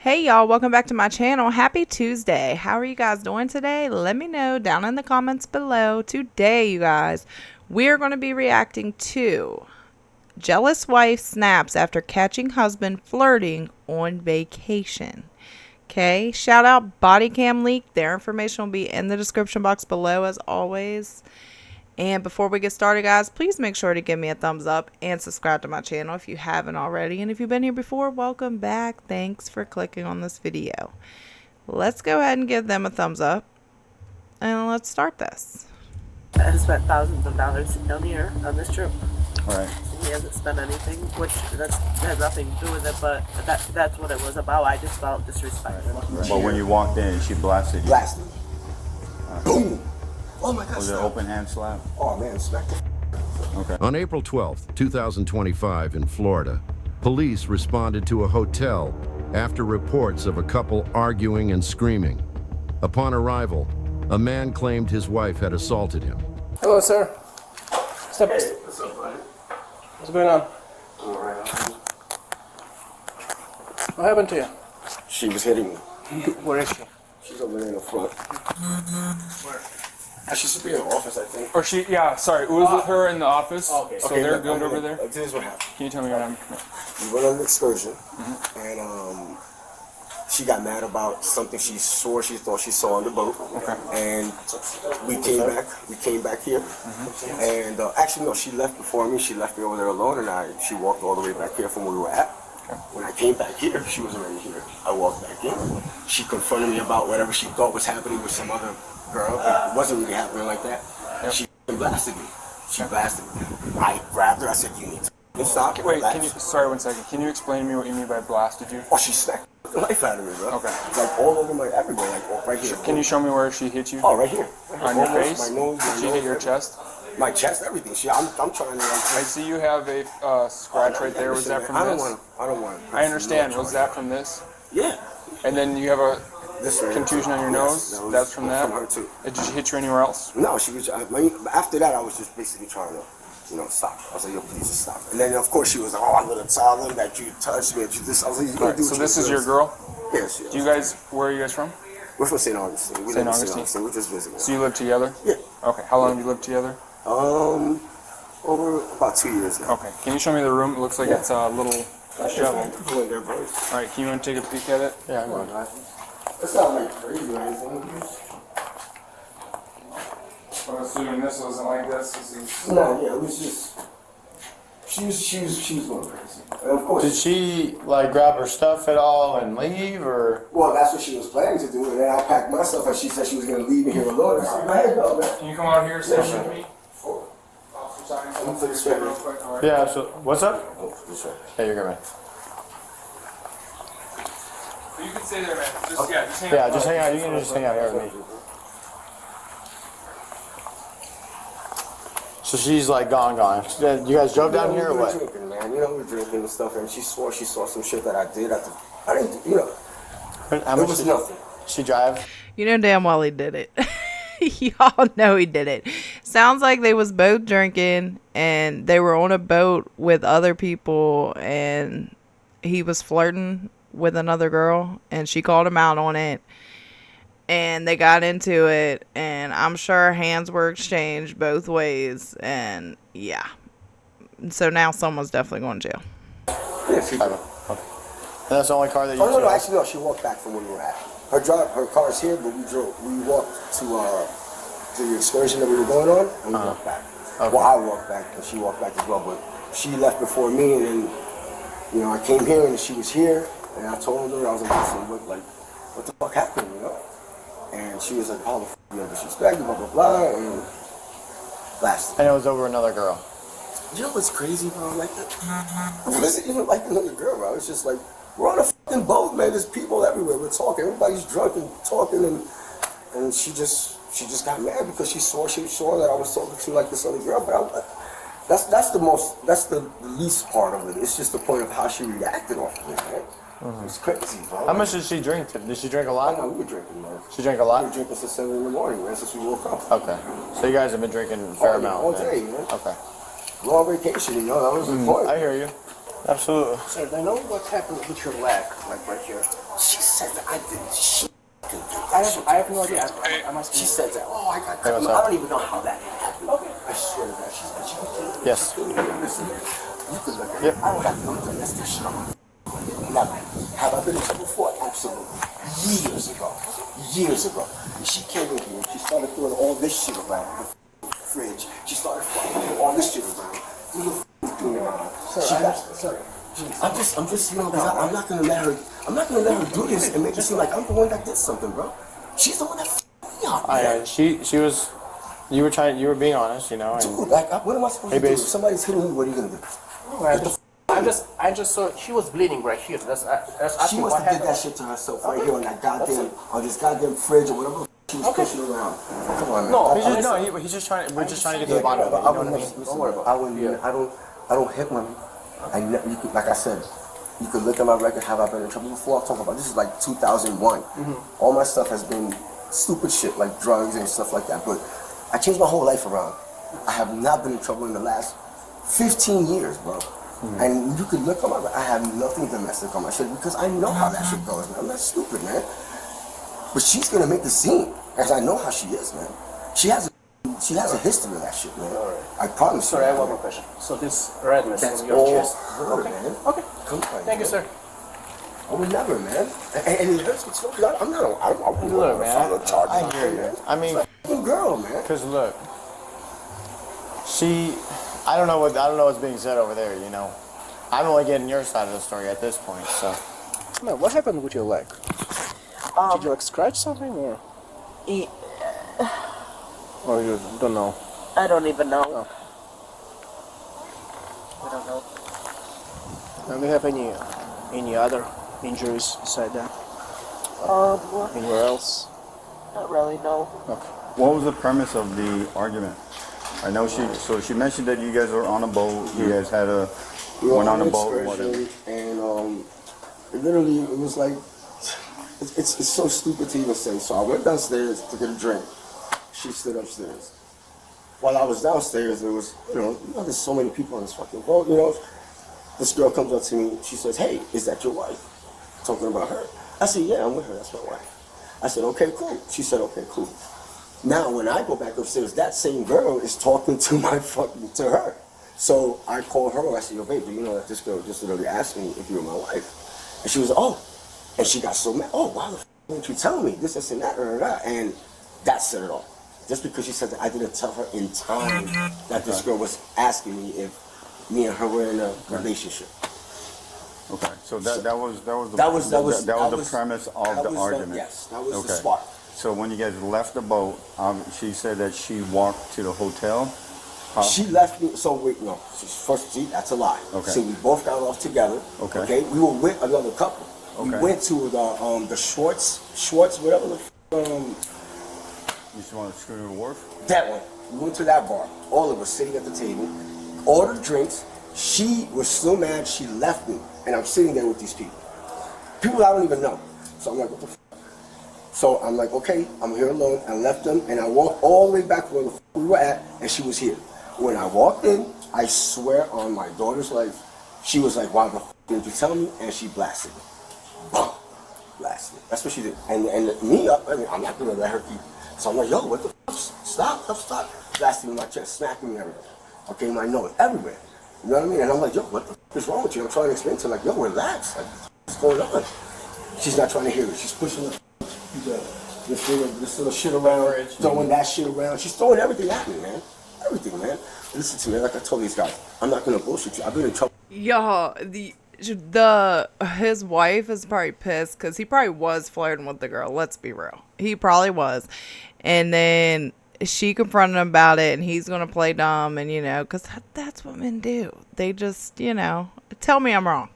Hey y'all, welcome back to my channel. Happy Tuesday. How are you guys doing today? Let me know down in the comments below. Today, you guys, we're going to be reacting to jealous wife snaps after catching husband flirting on vacation. Okay, shout out body cam leak. Their information will be in the description box below as always. And before we get started, guys, please make sure to give me a thumbs up and subscribe to my channel if you haven't already. And if you've been here before, welcome back. Thanks for clicking on this video. Let's go ahead and give them a thumbs up. And let's start this. I have spent thousands of dollars down here on this trip. Right. He hasn't spent anything, which that has nothing to do with it, but that's what it was about. I just felt disrespected. Right. But when you walked in, she blasted you. Blasted. Boom. Oh my God. Was it an open hand slap? Oh man, smack the Okay. On April 12th, 2025 in Florida, police responded to a hotel after reports of a couple arguing and screaming. Upon arrival, a man claimed his wife had assaulted him. Hello, sir. Step. Hey, what's up, buddy? What's going on? All right. What happened to you? She was hitting me. Where is she? She's over there in the front. Where? She should be in the office, I think. Or she? Yeah. Sorry, U's with her in the office. Okay. So Okay, they're look, good over there. This is what happened. Can you tell me what happened? We went on an excursion, and she got mad about something she thought she saw on the boat. Okay. And we came back. We came back here, and actually no, she left before me. She left me over there alone, and she walked all the way back here from where we were at. Okay. When I came back here, she was already here. I walked back in. She confronted me about whatever she thought was happening with some other girl. It wasn't really happening like that. Yep. She blasted me. She blasted me. I grabbed her. I said, "You need to stop." Wait. relax." Can you? Sorry, 1 second. Can you explain to me what you mean by blasted you? Oh, she smacked the life out of me, bro. Okay. Like all over my everywhere, like right here. Can you show me where she hit you? Oh, right here. On your Almost face? My nose. Did she hit your chest? My chest, everything. I'm trying to. I see you have a scratch right there. Was that from I this? don't want. I understand. Was that from this? Yeah. And then you have a This right contusion on your Yes, nose? was That's from that? From her too. Did she hit you anywhere else? No, she was. After that, I was just basically trying to, stop. I was like, "Yo, please just stop." And then of course she was like, "Oh, I'm gonna tell them that you touched me." That you this. I was like, "You gonna do So what this you is do." your girl? Yes. Do you guys? Where are you guys from? We're from St. Augustine. We St. live in Augustine. We're just visiting. So you live together? Yeah. Okay. How long have you lived together? Over about 2 years now. Okay. Can you show me the room? It looks like it's a little disheveled. Go in there, bro. All right. Can you want to take a peek at it? Yeah, I'm on. It's not like crazy or anything. I'm assuming this wasn't like this. This is. No, yeah, it was just. She was going crazy. And of course. Did she like grab her stuff at all and leave, or? Well, that's what she was planning to do, and then I packed my stuff, and she said she was going to leave me here alone. I said, "Go ahead, go, man." Can you come out here and say something to me? I'm for this way. Real quick. All right. Yeah. So what's up? Oh, this way. Hey, you're good, man. You can stay there, man. Just hang Yeah, out. just hang out. You can just hang out here with me. So she's like gone. You guys drove down here or We were what? drinking, man. We're drinking and stuff, and she swore she saw some shit that I did. I didn't, How it much was did nothing. she drive? You know damn well he did it. Y'all know he did it. Sounds like they was both drinking and they were on a boat with other people and he was flirting with another girl and she called him out on it. And they got into it, and I'm sure hands were exchanged both ways, and yeah. So now someone's definitely going to jail. Yeah, she did. Okay. And that's the only car that you Oh no, drove? actually no. She walked back from where we were at. Her car's here, but we walked to the excursion that we were going on, and we walked back. Okay. Well, I walked back, and she walked back as well. But she left before me, and then I came here, and she was here, and I told her, I was like, what the fuck happened, And she was like, "How the fuck you disrespect, blah blah blah," and blasted. And it was over another girl. You know what's crazy, bro? Like, it wasn't even like another girl, bro. It's just like, we're on a fucking boat, man. There's people everywhere. We're talking. Everybody's drunk and talking, and she just got mad because she saw that I was talking to like this other girl. But that's the least part of it. It's just the point of how she reacted off of it, man. It's crazy, bro. How much did she drink? Did she drink a I lot? know we were drinking, man. She drank a We were lot? drinking since 7 in the morning, man, since we woke up. Okay. So you guys have been drinking a fair amount. All then. day, man. Okay. We're on vacation, that was the point. I hear you. Absolutely. Sir, do you know what happened with your leg, like right here? She said that I didn't. She did that shit. I have no idea. I'm asking. She said that. Oh, I got. Hey, what's I up? don't even know how that happened. Okay. I swear to God, she said she could. Yes. Listen, you could look at Yep. it. I don't got nothing. That's the shit. Never. Have I been in trouble before? Absolutely. Years ago. Years ago. She came in here. She started throwing all this shit around the fridge. She started throwing all this shit around. Sorry. I'm just, you know, because I'm not gonna let her do this and make it seem like I'm the one that did something, bro. She's the one that f***ed me up, man. She was. You were being honest, you know. And Dude, like, what am I supposed to do? If somebody's hitting me, what are you gonna do? I just saw she was bleeding right here. That's She must have did that shit to herself right here on that goddamn, on this goddamn fridge or whatever she was pushing around. Come on, man. No, he's just trying. We're just trying to get to the bottom of it. I You know would what I never, mean? listen, I don't hit women. You could, like I said, you could look at my record. Have I been in trouble before? I'm talking about this is like 2001. All my stuff has been stupid shit like drugs and stuff like that. But I changed my whole life around. I have not been in trouble in the last 15 years, bro. And you could look at my record. I have nothing domestic on my shit because I know how that shit goes, man. I'm not stupid, man. But she's gonna make the scene, as I know how she is, man. She has a history of that shit, man. I promise you. Sorry, I have one more question. So this redness That's on your all chest. her, man. Okay. Come on, Thank you, man. sir. I would never, man. And it hurts me too, because I'm not. I wouldn't Look, want to follow man. charges. I hear you. I mean, Fucking girl, man. because look, I don't know what's being said over there. You know, I'm only getting your side of the story at this point. So. No, what happened with your leg? Did you like scratch something or you don't know? I don't even know. Okay. I don't know. And do you have any other injuries beside that? Well, Anywhere else? not really, no. Okay. What was the premise of the argument? I know she mentioned that you guys were on a boat. You guys had went on a boat or whatever. And literally, it was like, it's so stupid to even say. So I went downstairs to get a drink. She stood upstairs. While I was downstairs, there was, there's so many people on this fucking boat, This girl comes up to me. She says, "Hey, is that your wife?" Talking about her. I said, "Yeah, I'm with her. That's my wife." I said, "Okay, cool." She said, "Okay, cool." Now, when I go back upstairs, that same girl is talking to to her. So I call her. I said, "Yo, babe, do you know that this girl just literally asked me if you were my wife?" And she was, "Oh," and she got so mad. "Oh, why the f didn't you tell me this and that, and that set it off. Just because she said that I didn't tell her in time that this girl was asking me if me and her were in a relationship. Okay, so that was the premise of the argument. Yes, that was the spark. So when you guys left the boat, she said that she walked to the hotel. She left me. So wait, no. See, that's a lie. Okay. See, we both got off together. Okay. We were with another couple. Okay. We went to the Schwartz, whatever the You just want to screw the wharf? that one. We went to that bar. All of us sitting at the table, ordered drinks. She was so mad she left me, and I'm sitting there with these people. People I don't even know. So I'm like, what the f? So I'm like, okay, I'm here alone. I left them, and I walked all the way back where the f we were at, and she was here. When I walked in, I swear on my daughter's life, she was like, why the f didn't you tell me? And she blasted me. Boom. Blasted me. That's what she did. And me, I'm not going to let her keep. So I'm like, yo, what the f? Stop. Blasting me in my chest, smacking me everywhere. Okay, my nose, everywhere. You know what I mean? And I'm like, yo, what the f is wrong with you? I'm trying to explain to her, like, yo, relax. Like, what's going on? She's not trying to hear it. She's pushing this little shit around, throwing that shit around. She's throwing everything at me, man. Everything, man. Listen to me, like I told these guys, I'm not gonna bullshit you. I've been in trouble. Y'all, his wife is probably pissed because he probably was flirting with the girl. Let's be real. He probably was. And then she confronted him about it, and he's going to play dumb, and, because that's what men do. They just, tell me I'm wrong.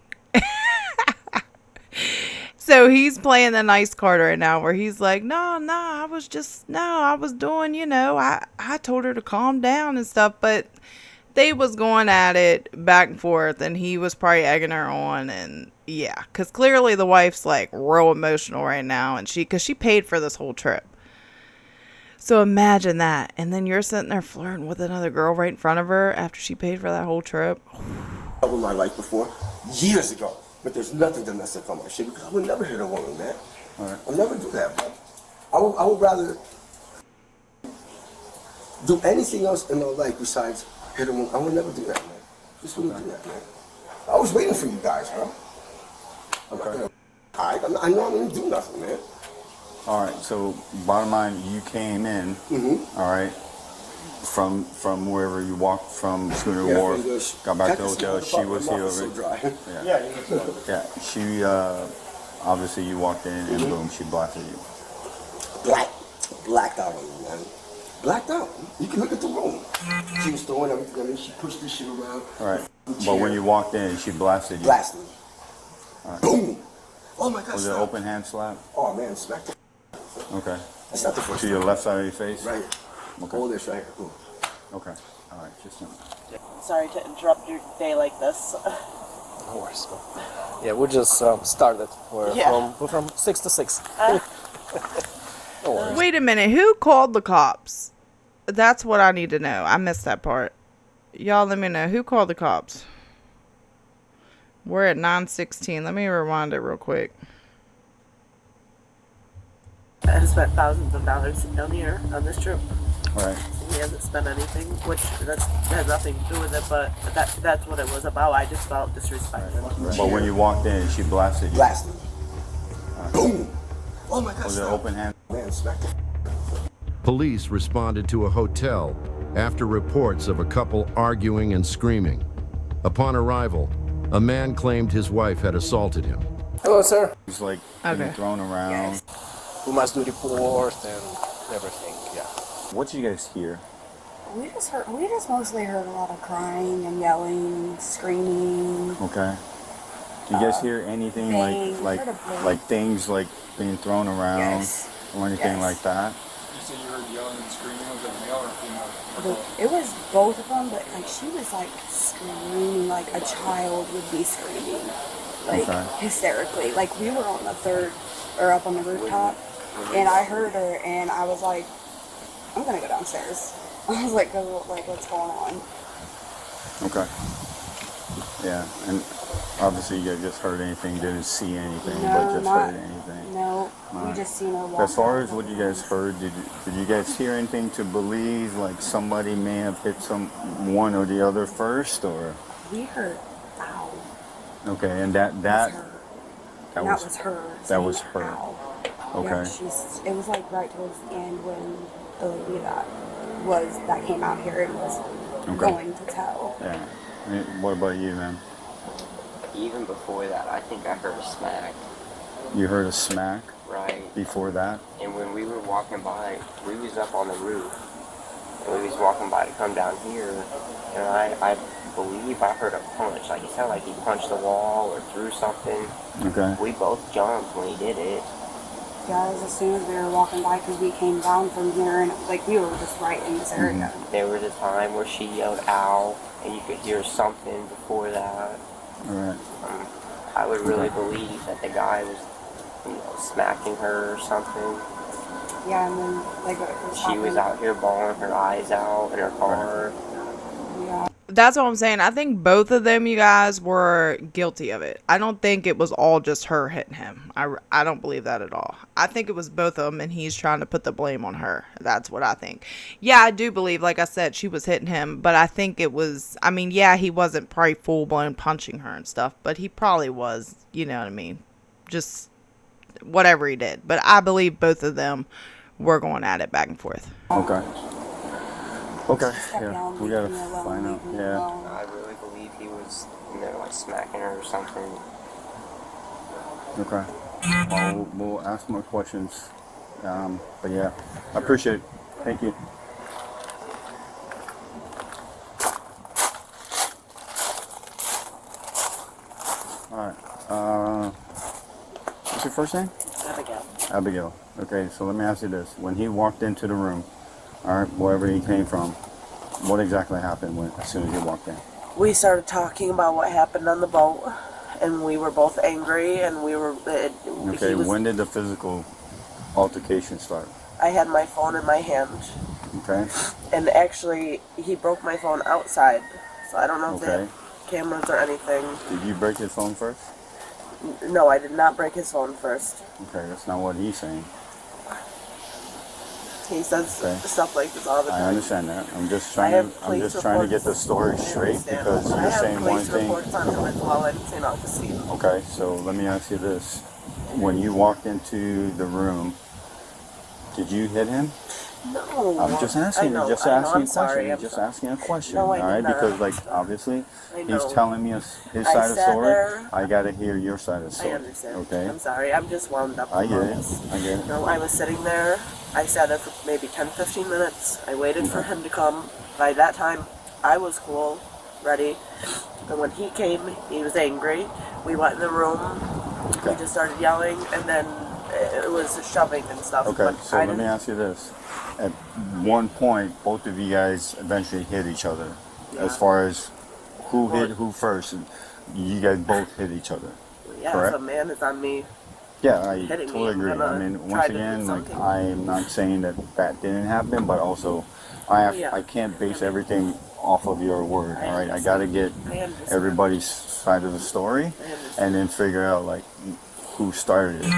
So he's playing the nice card right now where he's like, no, I was doing, I told her to calm down and stuff, but they was going at it back and forth, and he was probably egging her on, and yeah, because clearly the wife's like real emotional right now, and because she paid for this whole trip. So imagine that, and then you're sitting there flirting with another girl right in front of her after she paid for that whole trip. In my life before, years ago. But there's nothing domestic on my shit because I would never hit a woman, man. All right. I'll never do that, man. I would rather do anything else in my life besides hit a woman. I would never do that, man. Just wouldn't do that, man. I was waiting for you guys, bro. I'm not gonna hide. I know I'm gonna do nothing, man. All right. So bottom line, you came in. All right. From wherever you walked from Schooner Wharf, got back to the hotel. She was here already. Yeah. She obviously you walked in and boom, she blasted you. Blacked out on me, man. Blacked out. You can look at the room. She was throwing everything. I mean, she pushed this shit around. All right. But when you walked in, she blasted you. Blasted me. Right. Boom. Oh my God. Was it an open hand slap? Oh man, smacked the. Okay. That's not the first. To your left side of your face? Right. Okay. All this right here. Boom. Okay. All right. Just Sorry to interrupt your day like this. No worries. Yeah, we just started. We're from 6 to 6. No worries. Wait a minute. Who called the cops? That's what I need to know. I missed that part. Y'all let me know. Who called the cops? We're at 9:16. Let me rewind it real quick. I spent thousands of dollars down here on this trip. all right. He hasn't spent anything, which that has nothing to do with it, but that's what it was about. I just felt disrespected. But when you walked in, she blasted you. Blasted me. Boom. Oh my God. Was it an open hand? Man, smacked the. Police responded to a hotel after reports of a couple arguing and screaming. Upon arrival, a man claimed his wife had assaulted him. Hello, sir. He's like Okay. being thrown around. Yes. We must do report and everything. Yeah. What did you guys hear? We just mostly heard a lot of crying and yelling, screaming. Okay. Do you guys hear anything bang. like Heard a bang. like things like being thrown around Yes. or anything Yes. like that? You said you heard yelling and screaming. Was it male or female? It was both of them, but like she was like screaming like a child would be screaming, like Okay. hysterically. Like we were on the third or up on the rooftop, and I heard her, and I was like, I'm gonna go downstairs. I was like, what's going on? Okay. Yeah, and obviously you guys just heard anything, didn't see anything, but just heard anything. No, Alright. we just seen her walk. As far as what you guys heard, did you guys hear anything to believe like somebody may have hit one or the other first, or? We heard, ow. Okay, and that That was her. that And was that was her. that was saying, her. "Ow." Okay. Yeah, it was like right towards the end when the lady that came out here and was going to tell. Yeah. What about you, man? Even before that, I think I heard a smack. You heard a smack Right. before that? And when we were walking by, we was up on the roof. And we was walking by to come down here. And I believe I heard a punch. Like it sounded like he punched the wall or threw something. Okay. We both jumped when he did it. Yeah, it was as soon as we were walking by because we came down from here and like we were just right in this area. There was a time where she yelled ow, and you could hear something before that. All right. I would really believe that the guy was, smacking her or something. Yeah, and then like what was She was out here bawling her eyes out in her car. Yeah. That's what I'm saying. I think both of them, you guys, were guilty of it. I don't think it was all just her hitting him. I don't believe that at all. I think it was both of them, and he's trying to put the blame on her. That's what I think. Yeah, I do believe, like I said, she was hitting him, but I think it was, I mean, yeah, he wasn't probably full-blown punching her and stuff, but he probably was, you know what I mean? Just whatever he did. But I believe both of them were going at it back and forth. Okay. Okay. Step Yeah. down, We leave gotta me alone, find out. leave me Yeah. alone. I really believe he was, like smacking her or something. Okay. Well, we'll ask more questions. But yeah, I appreciate it. Thank you. All right. What's your first name? Abigail. Abigail. Okay, so let me ask you this. When he walked into the room, all right, wherever he came from, what exactly happened as soon as he walked in? We started talking about what happened on the boat, and we were both angry, and we were. Okay, when did the physical altercation start? I had my phone in my hand, Okay. and actually, he broke my phone outside. So I don't know if Okay. cameras or anything. Did you break his phone first? No, I did not break his phone first. Okay, that's not what he's saying. He says stuff like this all the time. I understand that. I'm just trying to get the story straight because you're saying one thing. I have police reports on him as well. I didn't say not to see. Okay, so let me ask you this: when you walked into the room, did you hit him? No. I'm just asking. I'm Just asking a question. No, I all right, did not. because like obviously I know. he's telling me his I side of the sat story. there. I gotta hear your side of the story. I understand. Okay. I'm sorry. I'm just wound up. I get it. I get it. No, I was sitting there. I sat there for maybe 10-15 minutes. I waited for him to come. By that time, I was cool, ready. And when he came, he was angry. We went in the room. Okay. We just started yelling, and then it was shoving and stuff. Okay, But so let me ask you this. At one point, both of you guys eventually hit each other. As far as who hit who first, you guys both hit each other. Yeah, correct? if a man is on me. Yeah, I hitting totally me, agree. I'm I gonna mean, try once to do again, like something. I'm not saying that didn't happen, but also I can't base everything off of your word. All right, I got to get everybody's side of the story, and then figure out like who started it,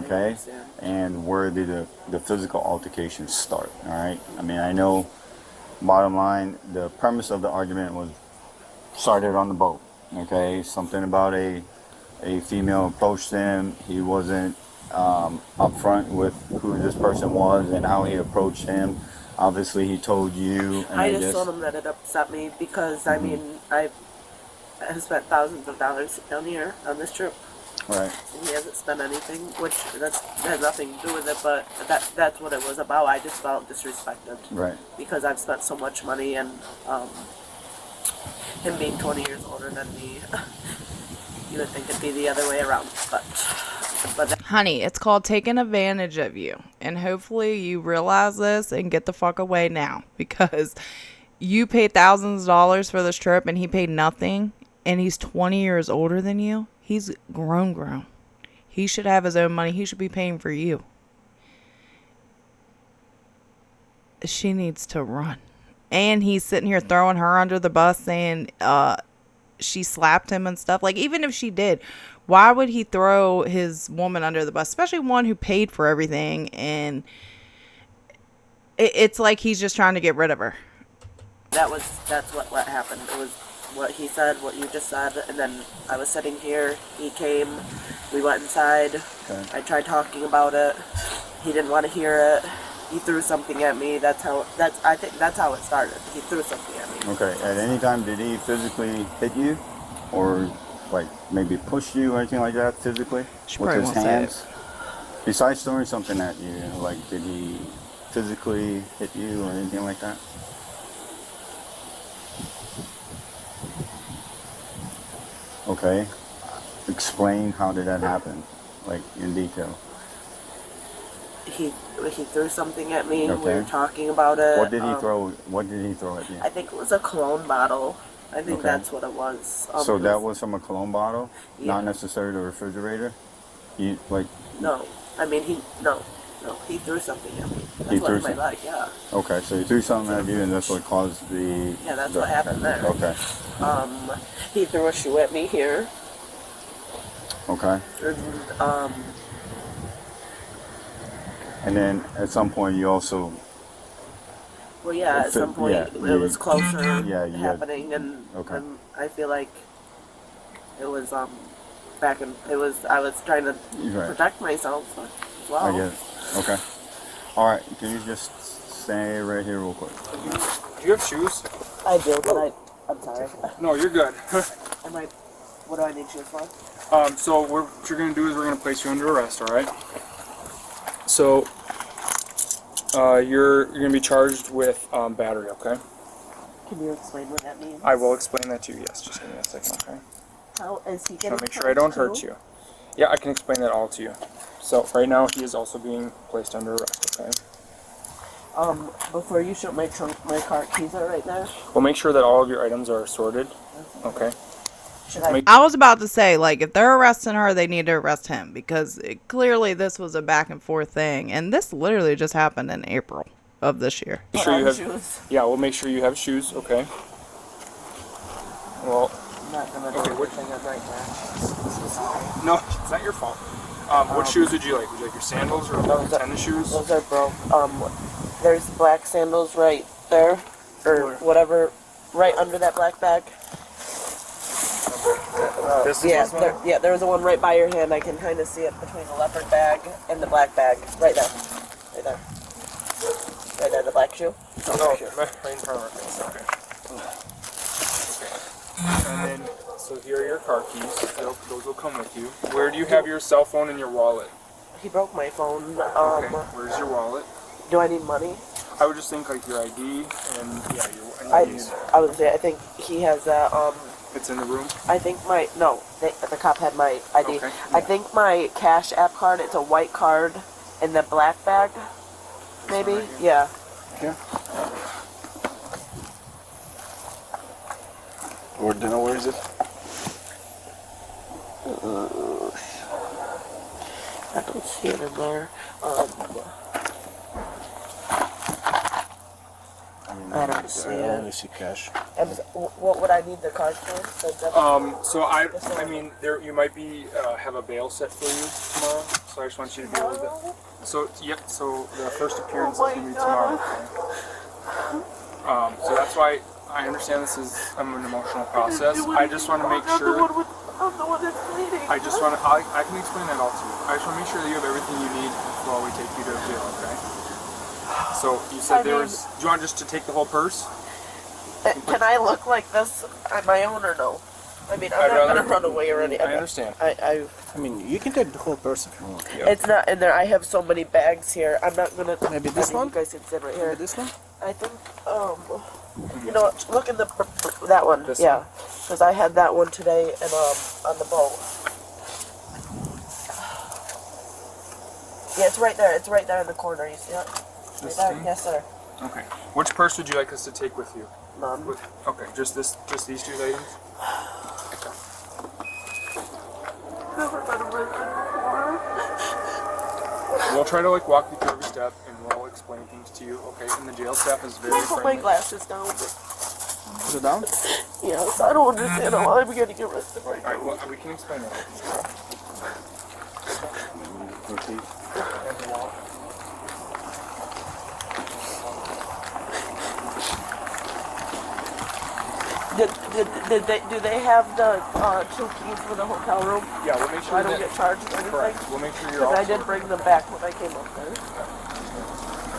okay, and where did the physical altercations start. All right, I mean, I know. Bottom line, the premise of the argument was started on the boat. Okay, something about a female approached him. He wasn't upfront with who this person was and how he approached him. Obviously, he told you. And I just told him that it upset me because I mean I have spent thousands of dollars down here on this trip. Right. And he hasn't spent anything, which that has nothing to do with it, but that's what it was about. I just felt disrespected. Right. Because I've spent so much money and him being 20 years older than me, you would think it'd be the other way around, but Honey, it's called taking advantage of you. And hopefully you realize this and get the fuck away now. Because you paid thousands of dollars for this trip and he paid nothing. And he's 20 years older than you. He's grown. He should have his own money. He should be paying for you. She needs to run. And he's sitting here throwing her under the bus saying she slapped him and stuff. Like, even if she did, why would he throw his woman under the bus? Especially one who paid for everything. And it's like he's just trying to get rid of her. That's what happened. It was what he said, what you just said, and then I was sitting here, he came, we went inside, I tried talking about it, he didn't want to hear it, he threw something at me, I think that's how it started, he threw something at me. Okay, at any time did he physically hit you? Or like maybe push you or anything like that physically? With his hands? Besides throwing something at you, like did he physically hit you or anything like that? Okay. Explain how did that happen, like in detail. He threw something at me. Okay. We were talking about it. What did he throw? What did he throw at you? I think it was a cologne bottle. I think that's what it was. So that was from a cologne bottle, not necessarily the refrigerator. You like? No, I mean he threw something at me. That's what he might like. Yeah. Okay, so he threw something at you, and that's what caused the. Yeah, that's what happened there. Okay. He threw a shoe at me here. Okay. And then at some point you also. Well, yeah, at some point it was closer happening, and I feel like it was I was trying to protect myself as well. I get it. Okay. All right. Can you just stay right here real quick? Do you have shoes? I do, but I'm sorry. No, you're good. What do I need shoes for? So what you're going to do is we're going to place you under arrest, all right? So you're going to be charged with battery, okay? Can you explain what that means? I will explain that to you, yes. Just give me a second, okay? How is he Just getting want to make sure I don't hurt you. Yeah, I can explain that all to you. So right now he is also being placed under arrest, okay? Before you show my trunk, my car keys are right there. We'll make sure that all of your items are sorted, okay? I was about to say, like, if they're arresting her, they need to arrest him because clearly this was a back and forth thing, and this literally just happened in April of this year. Make sure you have shoes. Yeah, we'll make sure you have shoes, okay? Well, not gonna Okay, do what- anything right now. No, it's not your fault. What shoes would you like? Would you like your sandals or Those are- tennis shoes? Those are broke. There's black sandals right there, or whatever, right under that black bag. This Yeah, is one? yeah. There was a one right by your hand. I can kind of see it between the leopard bag and the black bag. Right there. Right there. Right there, the black shoe. Oh, no, okay. Right in front of our face. Okay. And then, so here are your car keys. Those will come with you. Where do you have your cell phone and your wallet? He broke my phone. Okay. Where's your wallet? Do I need money? I would just think like your ID and yeah, your IDs. I would say I think he has that. It's in the room. I think the cop had my ID. Okay. I think my Cash App card. It's a white card in the black bag. Maybe. Right here. Yeah. Okay. Or do you know where is it? I don't see it in there. I don't see I it. only see cash. What would I need the card for? So I mean, you might be have a bail set for you tomorrow. So I just want you to be able to. So yep. So the first appearance is gonna be tomorrow. Okay? So that's why I understand this is an emotional process. I just want to make sure. I'm the one that's bleeding. I just want to. I can explain that all to you. I just want to make sure that you have everything you need while we take you to jail. Okay? So you said do you want just to take the whole purse? Can I look like this on my own or no? I mean, I'm not gonna run away or anything. I understand. I mean, you can take the whole purse if you want. It's not in there. I have so many bags here. I'm not gonna. Maybe this one? You guys can sit right here. Maybe this one? I think. You know what? Look in that one. This yeah, because I had that one today and on the boat. Yeah, it's right there. It's right there in the corner. You see it? Right there. thing? Yes, sir. Okay. Which purse would you like us to take with you? None. Okay, just these two items. Never been arrested before. We'll try to like walk you through every step, and we'll explain things to you. Okay, and the jail staff is very Can I put my friendly. glasses down? Is it down? Yes, I don't understand why I'm getting arrested right All now. right, well, we can explain that. Do they have the 2 keys for the hotel room? Yeah, we'll make So sure I don't that. get charged or anything? Correct. We'll make sure you're all. Because I did bring them back when I came up there.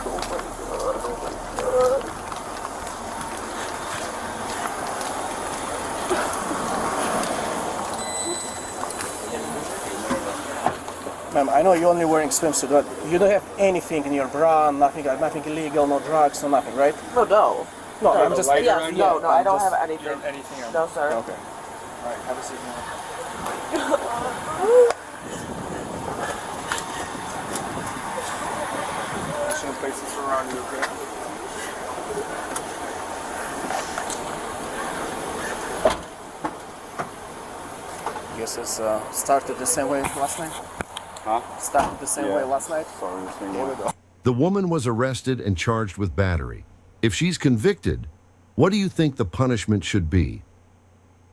Oh my god, oh my god. Ma'am, I know you're only wearing swimsuit, but you don't have anything in your bra, nothing illegal, no drugs, no nothing, right? No, no. No, No, I'm the just. lighter Yes, on no, you? no, I don't just- have You anything. don't have anything on. No, sir. Okay. All right, have a seat now. I'm just gonna place this around you, okay? I guess it's started the same way last night. Huh? Started the same Yeah. way last night. Sorry, this thing Here we went. go. The woman was arrested and charged with battery. If she's convicted, what do you think the punishment should be?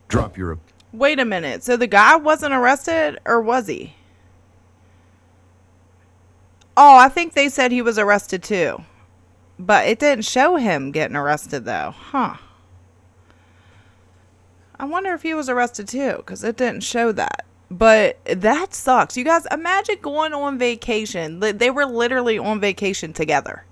Drop your Wait a minute. So the guy wasn't arrested, or was he? Oh, I think they said he was arrested too. But it didn't show him getting arrested though. Huh. I wonder if he was arrested too, because it didn't show that. But that sucks. You guys, imagine going on vacation. They were literally on vacation together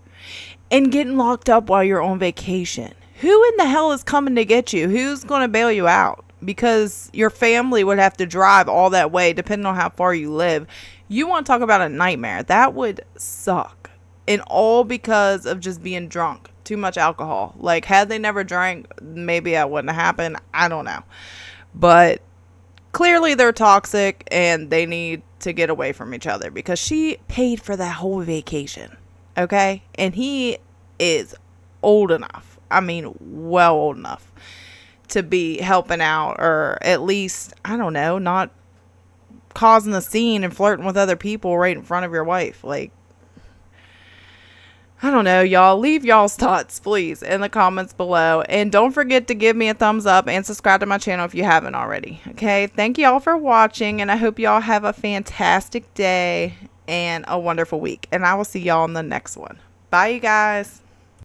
and getting locked up while you're on vacation. Who in the hell is coming to get you? Who's going to bail you out? Because your family would have to drive all that way, depending on how far you live. You want to talk about a nightmare. That would suck. And all because of just being drunk. Too much alcohol. Like, had they never drank, maybe that wouldn't have happened. I don't know. But clearly they're toxic and they need to get away from each other, because she paid for that whole vacation. Okay? And he is old enough. I mean, well old enough to be helping out, or at least, I don't know, not causing a scene and flirting with other people right in front of your wife. Like, I don't know, y'all. Leave y'all's thoughts, please, in the comments below. And don't forget to give me a thumbs up and subscribe to my channel if you haven't already. Okay? Thank y'all for watching, and I hope y'all have a fantastic day and a wonderful week. And I will see y'all in the next one. Bye, you guys.